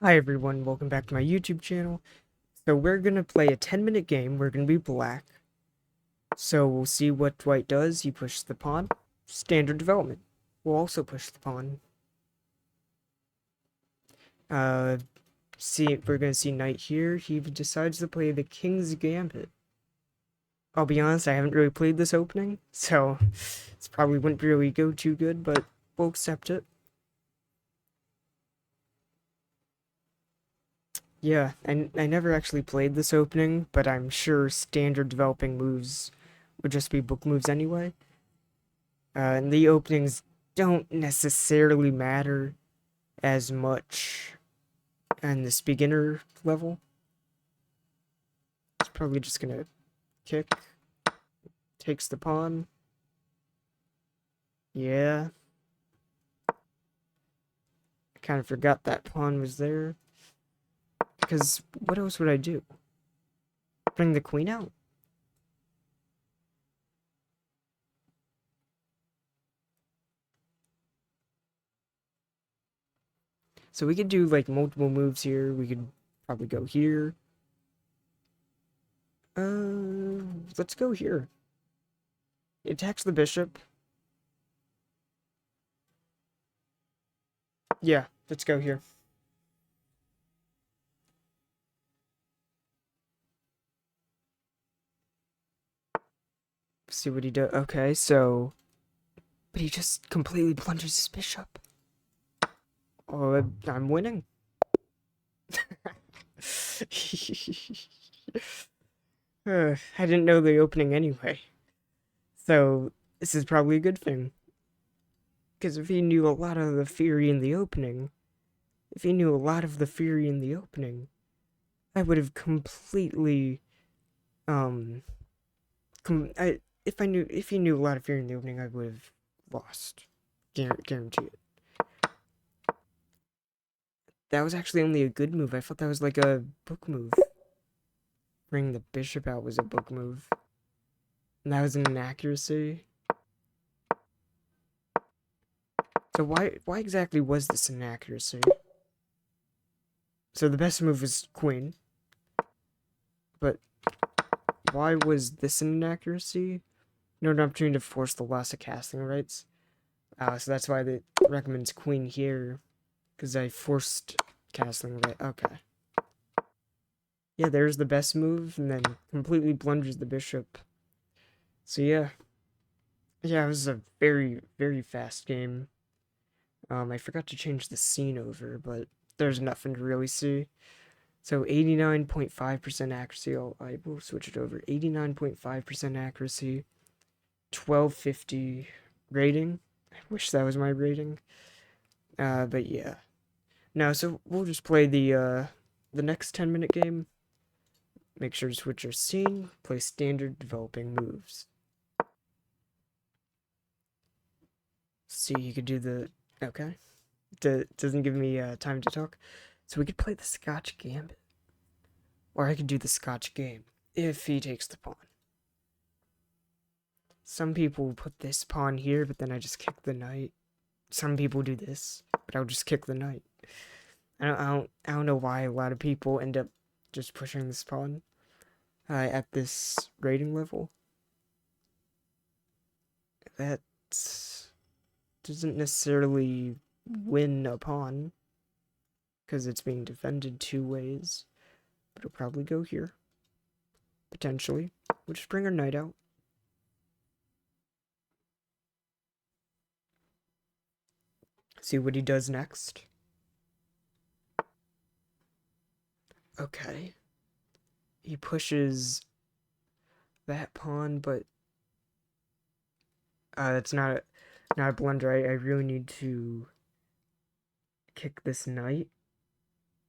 Hi everyone, welcome back to my YouTube channel. So we're gonna play a 10-minute game. We're gonna be black. So we'll see what white does. He pushes the pawn. Standard development. We'll also push the pawn. Uh, we're gonna see knight here. He decides to play the king's gambit. I'll be honest, I haven't really played this opening, so this probably wouldn't really go too good, but we'll accept it. Yeah, I never actually played this opening, but I'm sure standard developing moves would just be book moves anyway. And the openings don't necessarily matter as much on this beginner level. It's probably just gonna kick, takes the pawn. Yeah. I kind of forgot that pawn was there. Because what else would I do? Bring the queen out? So we could do like multiple moves here. We could probably go here. Let's go here. It attacks the bishop. Yeah, let's go here. See what he does. Okay, so... But he just completely plungers his bishop. Oh, I'm winning. I didn't know the opening anyway. So, this is probably a good thing. Because if he knew a lot of the theory in the opening, I would have completely, um, if he knew a lot of theory in the opening, I would have lost. Guarantee it. That was actually only a good move. I thought that was like a book move. Bring the bishop out was a book move. And that was an inaccuracy. So why exactly was this an inaccuracy? So the best move was queen. But why was this an inaccuracy? No opportunity to force the loss of castling rights. So that's why it recommends queen here. Because I forced castling right. Okay. Yeah, there's the best move, and then completely blunders the bishop. So yeah. Yeah, it was a very, very fast game. I forgot to change the scene over, but there's nothing to really see. So 89.5% accuracy. I will switch it over. 89.5% accuracy. 1250 rating. I wish that was my rating. But yeah. No, so we'll just play the next 10-minute game. Make sure to switch your scene. Play standard developing moves. See, you could do the... Okay. Doesn't give me time to talk. So we could play the Scotch Gambit. Or I could do the Scotch game. If he takes the pawn. Some people put this pawn here, but then I just kick the knight. Some people do this, but I'll just kick the knight. I don't know why a lot of people end up just pushing this pawn at this rating level. That doesn't necessarily win a pawn because it's being defended two ways, but it'll probably go here. Potentially. We'll just bring our knight out. See what he does next. Okay. He pushes that pawn, but that's not a blunder. I really need to kick this knight.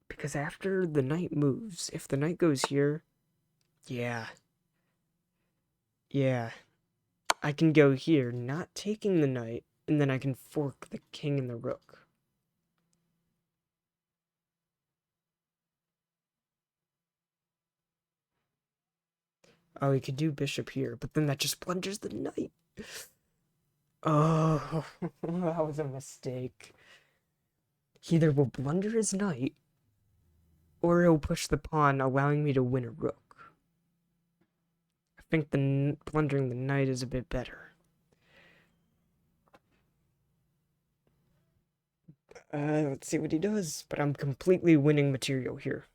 Because after the knight moves, if the knight goes here, yeah. Yeah. I can go here, not taking the knight, and then I can fork the king and the rook. Oh, he could do bishop here, but then that just blunders the knight. Oh, that was a mistake. He either will blunder his knight, Or he'll push the pawn, allowing me to win a rook. I think the blundering the knight is a bit better. Let's see what he does. But I'm completely winning material here.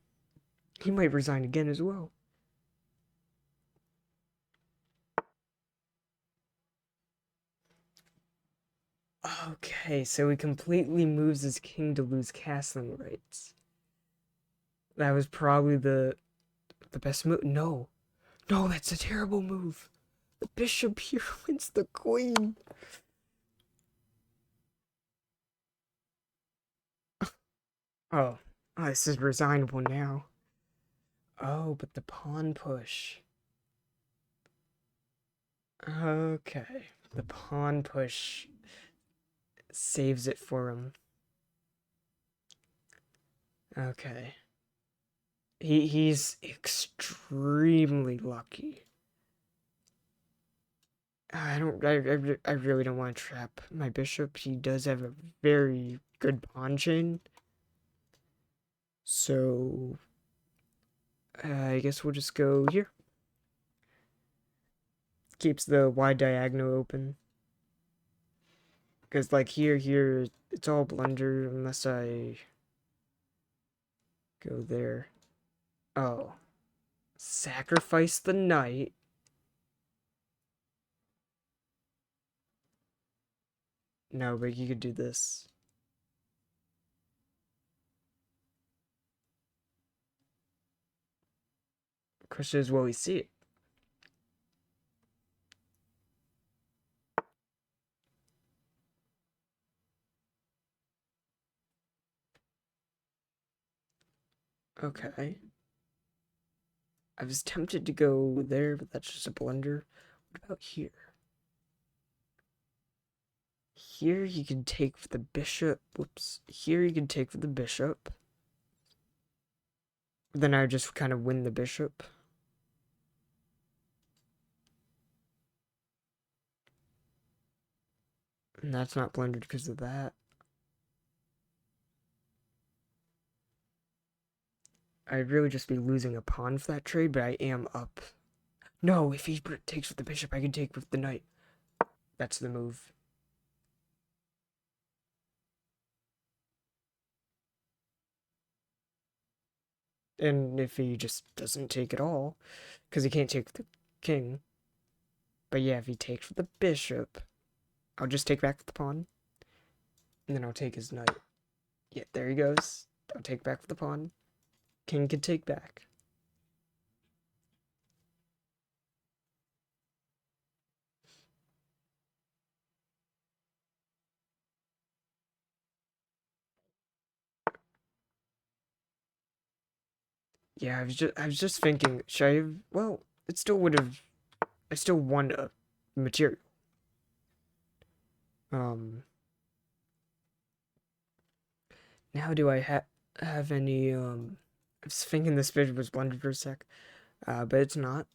He might resign again as well. Okay, so he completely moves his king to lose castling rights. That was probably the best move. No. No, that's a terrible move. The bishop here wins the queen. Oh. Oh, this is resignable now. Oh, but the pawn push. Okay. The pawn push saves it for him. Okay. He's extremely lucky. I really don't want to trap my bishop. He does have a very good pawn chain. So, I guess we'll just go here. Keeps the wide diagonal open. Because, like, here, it's all blunder unless I go there. Oh. Sacrifice the knight. No, but you could do this. Question is, will we see it? Okay. I was tempted to go there, but that's just a blunder. What about here? Here you can take for the bishop. Whoops. Here you can take for the bishop. Then I just kind of win the bishop. And that's not blundered because of that. I'd really just be losing a pawn for that trade, but I am up. No, if he takes with the bishop, I can take with the knight. That's the move. And if he just doesn't take at all, because he can't take with the king. But yeah, if he takes with the bishop, I'll just take back with the pawn. And then I'll take his knight. Yeah, there he goes. I'll take back with the pawn. King can take back. Yeah, I was just thinking, should I have, well, it still would have, I still won a material. Now do I have any, I was thinking this video was blundered for a sec, but it's not.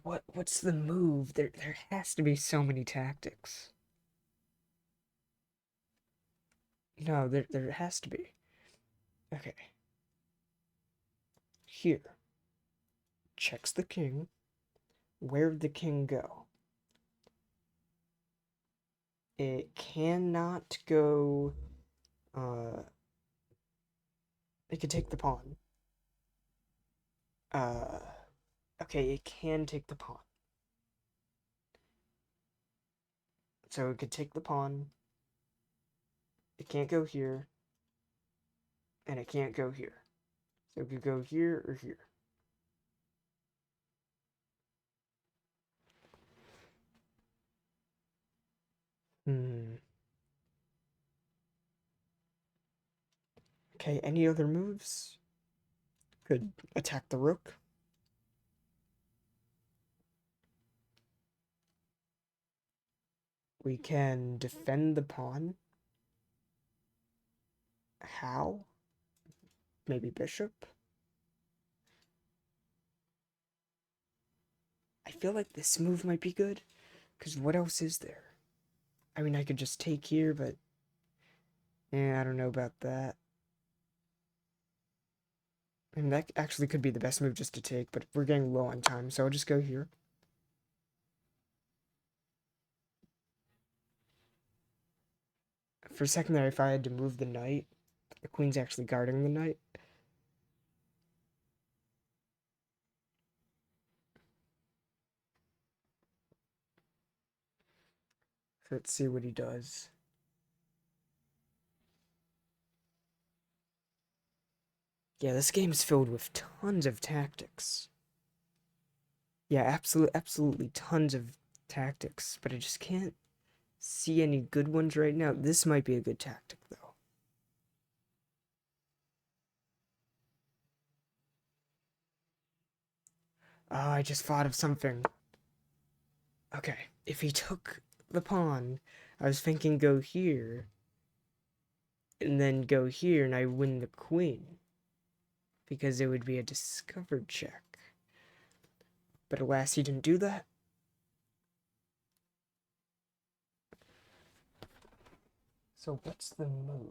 What's the move? There has to be so many tactics. No, there has to be. Okay. Here. Checks the king. Where'd the king go? It cannot go, it could take the pawn. Okay, it can take the pawn. So it could take the pawn. It can't go here. And it can't go here. So it could go here or here. Okay, any other moves? Could attack the rook. We can defend the pawn. How? Maybe bishop? I feel like this move might be good. Because what else is there? I mean, I could just take here, but Yeah, I don't know about that. And that actually could be the best move just to take, but we're getting low on time, so I'll just go here. For a second there, if I had to move the knight, the queen's actually guarding the knight. So let's see what he does. Yeah, this game is filled with tons of tactics. Yeah, absolutely tons of tactics, but I just can't see any good ones right now. This might be a good tactic, though. Oh, I just thought of something. Okay, if he took the pawn, I was thinking go here, and then go here, and I win the queen. Because it would be a discovered check. But alas, he didn't do that. So what's the move?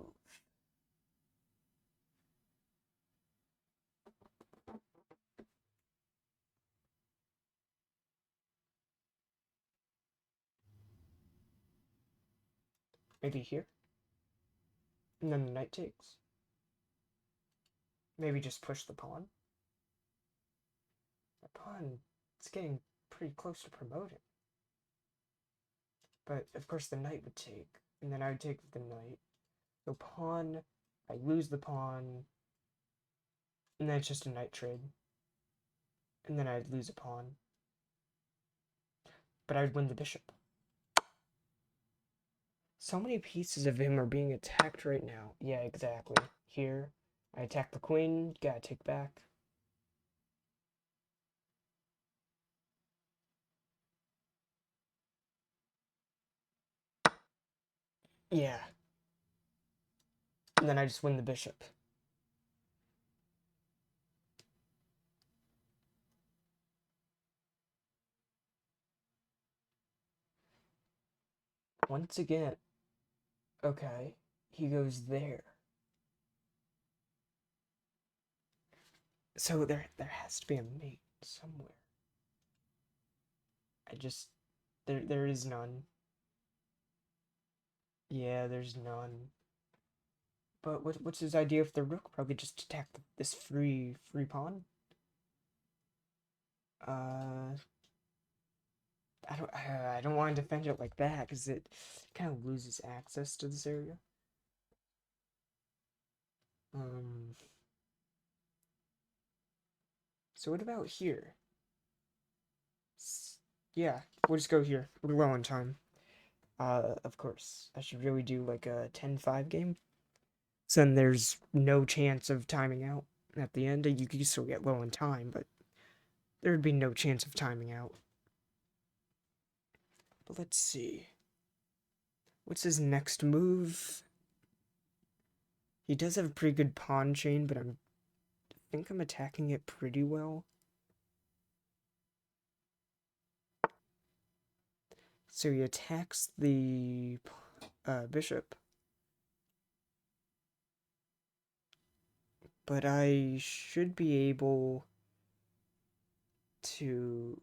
Maybe here? And then the knight takes. Maybe just push the pawn. The pawn is getting pretty close to promoting. But of course the knight would take. And then I would take the knight. So pawn, I lose the pawn. And then it's just a knight trade. And then I'd lose a pawn. But I'd win the bishop. So many pieces of him are being attacked right now. Yeah, exactly. Here, I attack the queen, gotta take back. Yeah. And then I just win the bishop. Once again. Okay. He goes there. So there has to be a mate somewhere. I just there is none. Yeah, there's none. But what's his idea of the rook? Probably just attack this free pawn? Uh I don't want to defend it like that because it kind of loses access to this area. Um so what about here? Yeah, we'll just go here. We're low on time. Of course. I should really do like a 10-5 game. So then there's no chance of timing out at the end. You could still get low on time, but there would be no chance of timing out. But let's see. What's his next move? He does have a pretty good pawn chain, but I think I'm attacking it pretty well. So he attacks the bishop. But I should be able to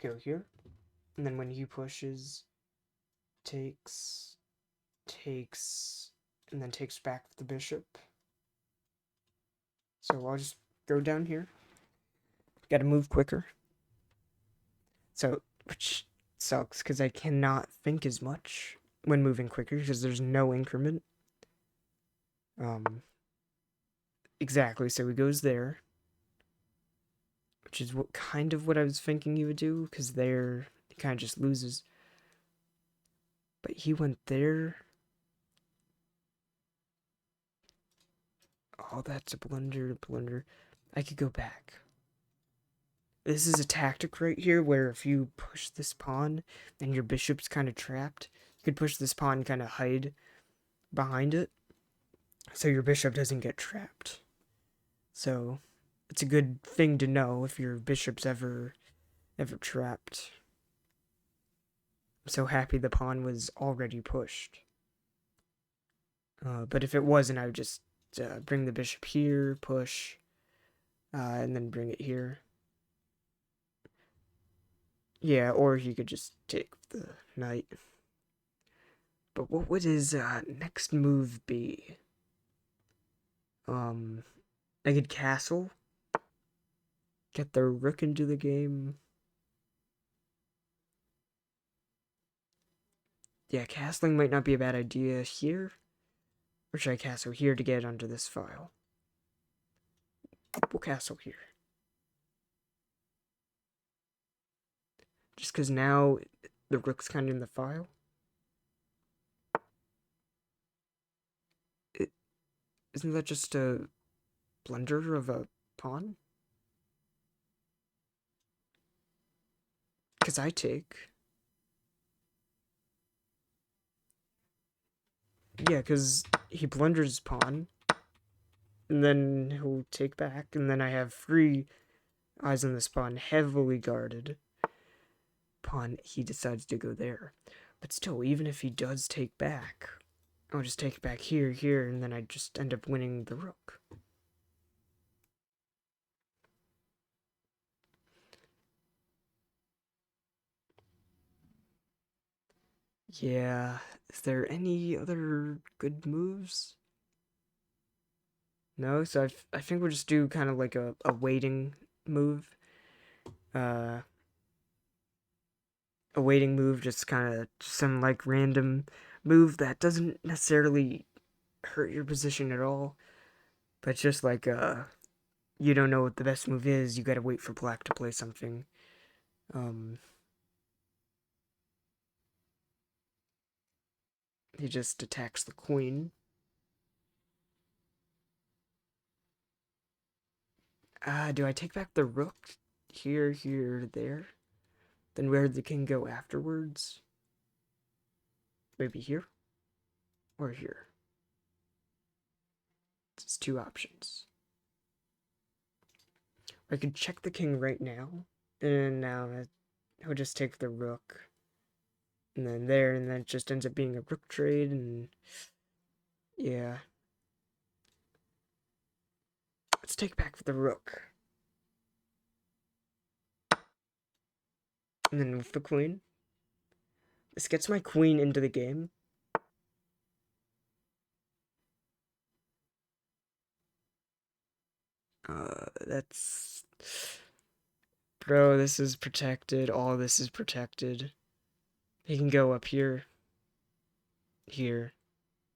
go here. And then when he pushes, takes, and then takes back the bishop. So I'll just go down here. Gotta move quicker. So, which sucks, because I cannot think as much when moving quicker, because there's no increment. Exactly, so he goes there. Which is kind of what I was thinking he would do, because there, he kind of just loses. But he went there. Oh, that's a blunder. I could go back. This is a tactic right here where if you push this pawn and your bishop's kind of trapped, you could push this pawn and kind of hide behind it so your bishop doesn't get trapped. So it's a good thing to know if your bishop's ever trapped. I'm so happy the pawn was already pushed. But if it wasn't, I would just bring the bishop here, push, and then bring it here. Yeah, or he could just take the knight. But what would his next move be? I could castle. Get the rook into the game. Yeah, castling might not be a bad idea here. Or should I castle here to get onto this file? We'll castle here. Just because now the rook's kind of in the file. Isn't that just a blunder of a pawn? Because I take. Yeah, because he blunders his pawn. And then he'll take back. And then I have free eyes on this pawn, heavily guarded. Pawn, he decides to go there. But still, even if he does take back, I'll just take it back here, here, and then I just end up winning the rook. Yeah, is there any other good moves? No, so I think we'll just do kind of like a waiting move. A waiting move, just kind of some like random move that doesn't necessarily hurt your position at all, but just like you don't know what the best move is, you gotta wait for black to play something. He just attacks the queen. Do I take back the rook? Here, here, there? Then where'd the king go afterwards? Maybe here? Or here? It's two options. I could check the king right now, and now I would just take the rook. And then there, and then it just ends up being a rook trade, and yeah. Let's take back the rook. And then with the queen. This gets my queen into the game. That's... Bro, this is protected. All this is protected. He can go up here. Here.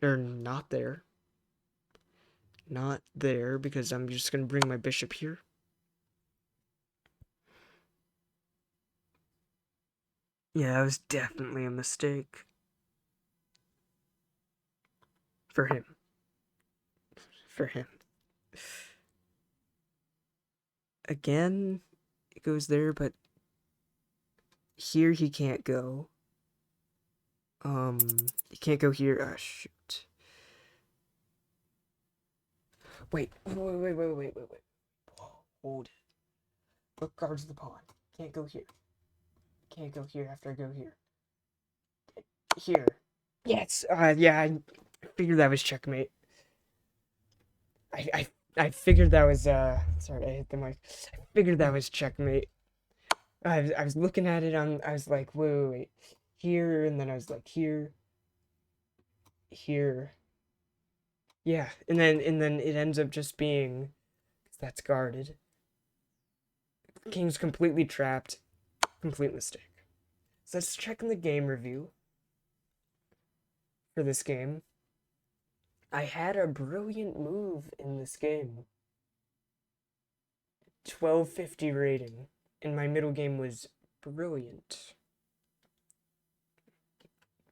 Or not there. Not there, because I'm just going to bring my bishop here. Yeah, that was definitely a mistake. For him. For him. Again, it goes there, but here he can't go. He can't go here. Ah, shoot. Wait. Hold it. Rook guards the pawn. Can't go here. Can't go here after I go here. Here. Yes. Yeah, I figured that was checkmate. I figured that was, sorry, I hit the mic. I figured that was checkmate. I was looking at it, I was like, wait. Here, and then I was like, here. Yeah, and then it ends up just being, that's guarded. King's completely trapped. Complete mistake. So let's check in the game review for this game. I had a brilliant move in this game. 1250 rating, and my middle game was brilliant.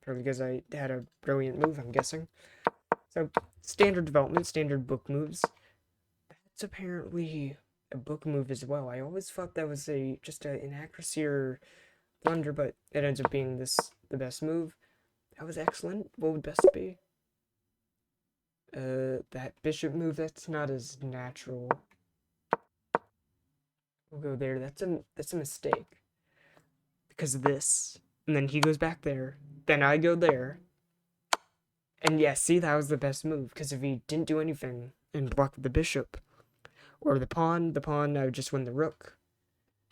Probably because I had a brilliant move, I'm guessing. So, standard development, standard book moves. That's apparently a book move as well. I always thought that was just an inaccuracy or blunder, but it ends up being the best move. That was excellent. What would best be? That bishop move, that's not as natural. We'll go there. That's a mistake. Because of this. And then he goes back there. Then I go there. And yeah, see, that was the best move, because if he didn't do anything and blocked the bishop or the pawn, I would just win the rook.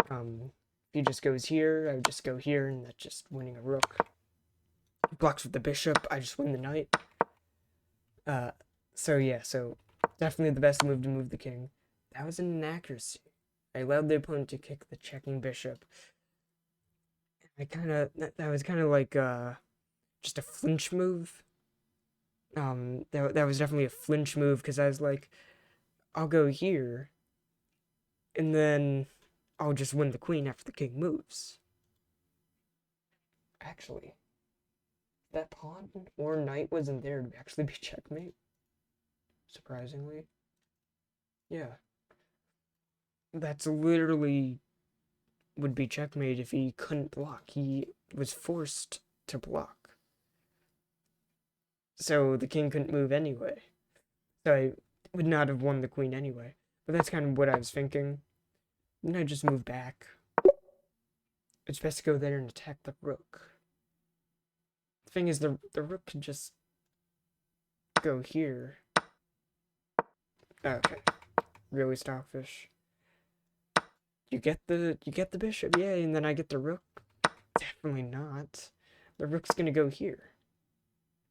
If he just goes here, I would just go here, and that's just winning a rook. Blocks with the bishop, I just win the knight. So yeah, so definitely the best move to move the king. That was an inaccuracy. I allowed the opponent to kick the checking bishop. That was kind of like just a flinch move. That was definitely a flinch move, because I was like, I'll go here, and then I'll just win the queen after the king moves. Actually, that pawn or knight wasn't there to actually be checkmate. Surprisingly. Yeah. That's literally would be checkmate if he couldn't block. He was forced to block. So the king couldn't move anyway. So I would not have won the queen anyway. But that's kind of what I was thinking. Then I just move back. It's best to go there and attack the rook. The thing is, the rook can just go here. Okay. Really stockfish. You get the bishop, yay, and then I get the rook. Definitely not. The rook's gonna go here.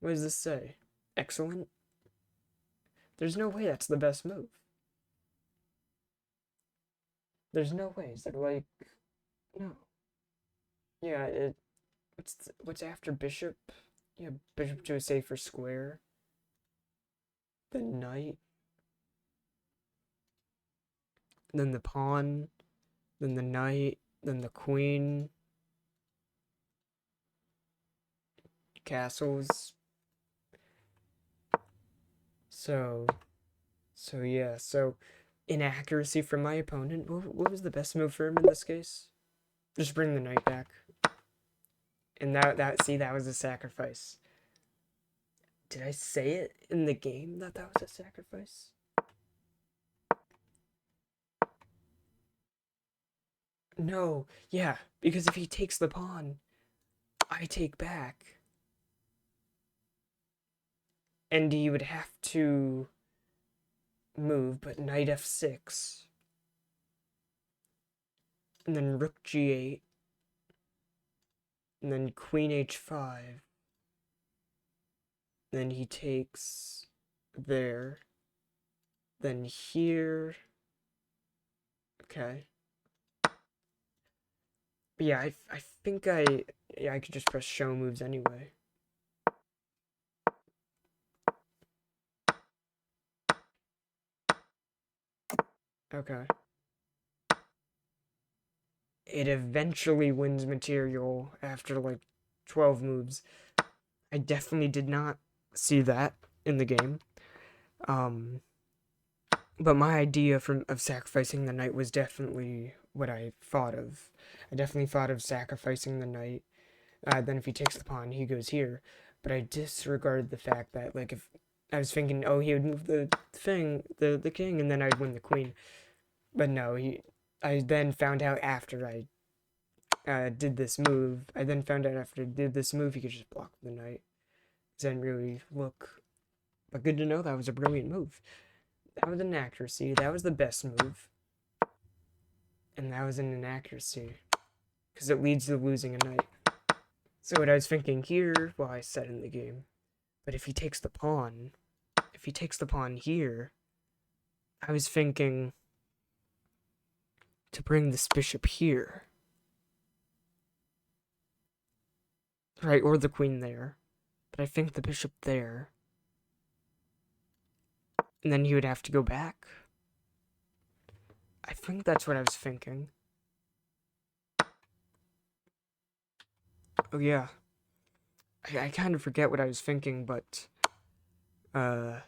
What does this say? Excellent? There's no way that's the best move. There's no way. Is it like, no. Yeah, what's after bishop? Yeah, bishop to a safer square. The knight. Then the pawn. Then the knight. Then the queen. Castles. So yeah, so inaccuracy from my opponent. What was the best move for him in this case? Just bring the knight back. And that was a sacrifice. Did I say it in the game that was a sacrifice? No, yeah, because if he takes the pawn, I take back. And he would have to move, but knight f6. And then rook g8. And then queen h5. Then he takes there. Then here. Okay. But yeah, I think I could just press show moves anyway. Okay. It eventually wins material after like 12 moves. I definitely did not see that in the game. But my idea of sacrificing the knight was definitely what I thought of. I definitely thought of sacrificing the knight. Then if he takes the pawn, he goes here. But I disregarded the fact that, like, if I was thinking, oh, he would move the thing, the king, and then I'd win the queen. But no, I then found out after I did this move. I then found out after I did this move, he could just block the knight. It didn't really look. But good to know that was a brilliant move. That was an accuracy. That was the best move. And that was an inaccuracy. Because it leads to losing a knight. So what I was thinking here, well, I said in the game. But if he takes the pawn here, I was thinking to bring this bishop here. Right, or the queen there. But I think the bishop there. And then he would have to go back. I think that's what I was thinking. Oh yeah. I kind of forget what I was thinking, but yeah,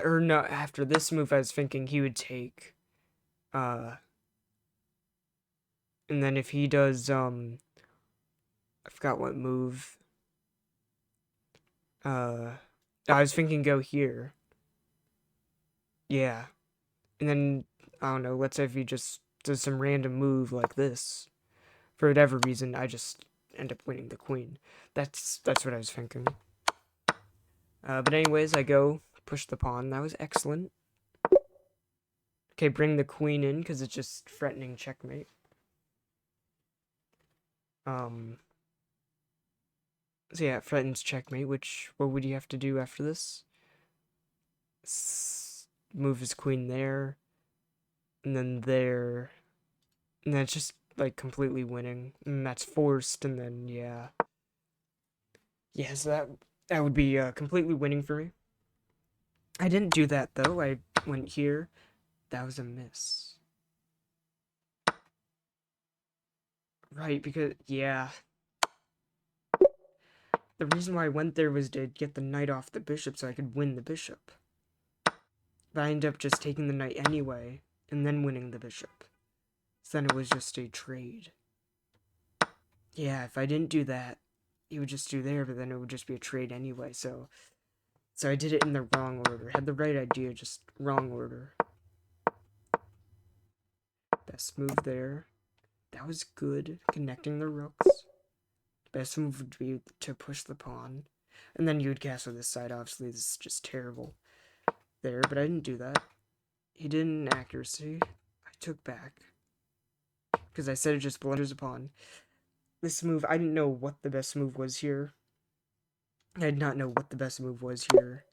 or no, after this move I was thinking he would take and then if he does I forgot what move. I was thinking go here. Yeah. And then I don't know, let's say if he just does some random move like this. For whatever reason, I just end up winning the queen. That's what I was thinking. But anyways, I go push the pawn. That was excellent. Okay, bring the queen in because it's just threatening checkmate. So yeah, it threatens checkmate. What would you have to do after this? Move his queen there, and then there, and then it's just like completely winning, and that's forced, and then yeah, so that would be completely winning for me. I didn't do that though. I went here. That was a miss. Right, because yeah, the reason why I went there was to get the knight off the bishop so I could win the bishop. But I ended up just taking the knight anyway, and then winning the bishop. So then it was just a trade. Yeah, if I didn't do that, he would just do there, but then it would just be a trade anyway, so I did it in the wrong order. Had the right idea, just wrong order. Best move there. That was good, connecting the rooks. Best move would be to push the pawn. And then you would castle this side, obviously. This is just terrible. There, but I didn't do that. He did an accuracy. I took back. Because I said it just blunders a pawn. This move, I didn't know what the best move was here. I did not know what the best move was here.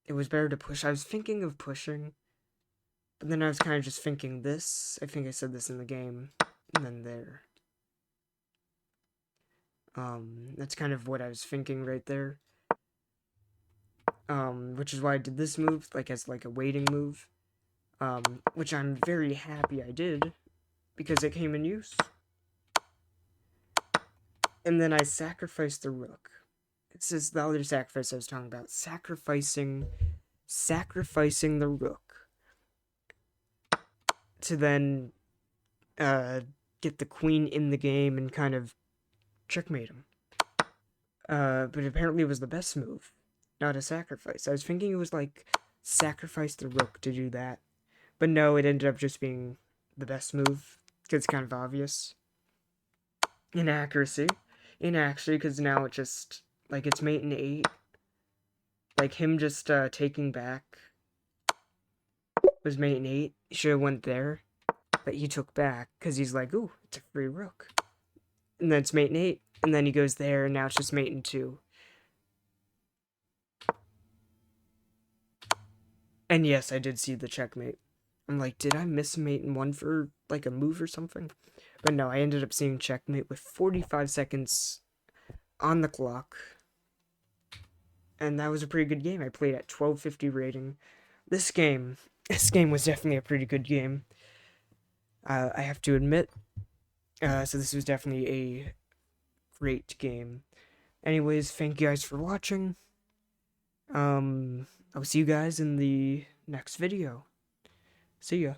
It was better to push. I was thinking of pushing. But then I was kind of just thinking this. I think I said this in the game. And then there. That's kind of what I was thinking right there. Which is why I did this move, like as like a waiting move. Which I'm very happy I did, because it came in use. And then I sacrificed the rook. This is the other sacrifice I was talking about. Sacrificing the rook. To then, get the queen in the game and kind of checkmate him. But apparently it was the best move, not a sacrifice. I was thinking it was like sacrifice the rook to do that, but no, it ended up just being the best move because it's kind of obvious. Inaccuracy, because now it just like it's mate in 8. Like him just taking back was mate in 8. He should have went there, but he took back because he's like, ooh, it's a free rook, and then it's mate in 8. And then he goes there, and now it's just mate in 2. And yes, I did see the checkmate. I'm like, did I miss mate in 1 for, like, a move or something? But no, I ended up seeing checkmate with 45 seconds on the clock. And that was a pretty good game. I played at 1250 rating. This game was definitely a pretty good game. I have to admit. So this was definitely a great game. Anyways, thank you guys for watching. I'll see you guys in the next video. See ya.